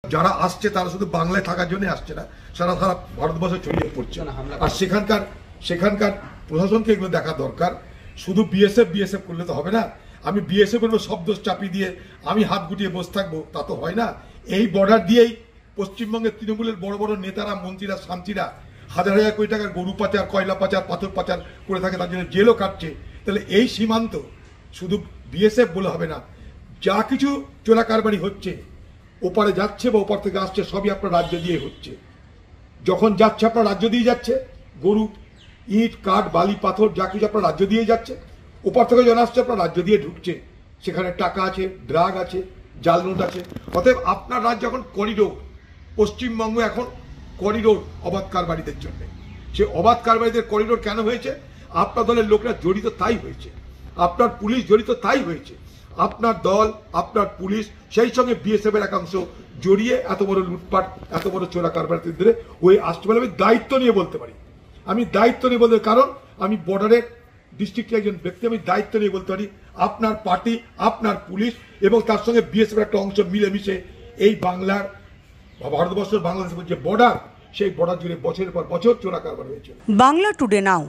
যারা আসছে তারা শুধু বাংলায় থাকার জন্য আসছে না, সারা সারা ভারতবর্ষে ছড়িয়ে পড়ছে। আর সেখানকার প্রশাসনকে এগুলো দেখা দরকার। শুধু বিএসএফ করলে তো হবে না। আমি বিএসএফ এর সব দোষ চাপিয়ে দিয়ে আমি হাত গুটিয়ে বসে থাকবো, তা তো হয় না। এই বর্ডার দিয়েই পশ্চিমবঙ্গের তৃণমূলের বড় বড় নেতারা, মন্ত্রীরা, শান্তিরা হাজার হাজার কোটি টাকার গরু পাচার, কয়লা পাচার, পাথর পাচার করে থাকে, তার জন্য জেলও কাটছে। তাহলে এই সীমান্ত শুধু বিএসএফ বলে হবে না। যা কিছু চোরা কারবারি হচ্ছে, ওপারে যাচ্ছে বা ওপার থেকে আসছে, সবই আপনার রাজ্য দিয়ে হচ্ছে। যখন যাচ্ছে আপনার রাজ্য দিয়ে যাচ্ছে, গরু, ইট, কাঠ, বালি, পাথর যা কিছু আপনার রাজ্য দিয়ে যাচ্ছে। ওপার থেকে যখন আসছে আপনার রাজ্য দিয়ে ঢুকছে, সেখানে টাকা আছে, ড্রাগ আছে, জাল নোট আছে। অতএব আপনার রাজ্য এখন করিডোর, পশ্চিমবঙ্গ এখন করিডোর অবাধ কারবারিদের জন্য। সে অবাধ কারবারিদের করিডোর কেন হয়েছে? আপনার দলের লোকরা জড়িত, তাই হয়েছে। আপনার পুলিশ জড়িত, তাই হয়েছে। আপনার দল, আপনার পুলিশ, সেই সঙ্গে বিএসএফ এর একাংশ জড়িয়ে এত বড় লুটপাট, এত বড় চোরা কারবারিদের হয়ে আসছে বলে আমি দায়িত্ব নিয়ে বলতে পারি। আমি দায়িত্ব নিয়ে বলতে, কারণ আমি বর্ডারের ডিস্ট্রিক্টের একজন ব্যক্তি, আমি দায়িত্ব নিয়ে বলতে পারি। আপনার পার্টি, আপনার পুলিশ এবং তার সঙ্গে বিএসএফ একটা অংশ মিলেমিশে এই বাংলার, ভারতবর্ষের, বাংলাদেশের যে বর্ডার, সেই বর্ডার জুড়ে বছরের পর বছর চোরা কারবার হয়েছে। বাংলা টুডে নাও।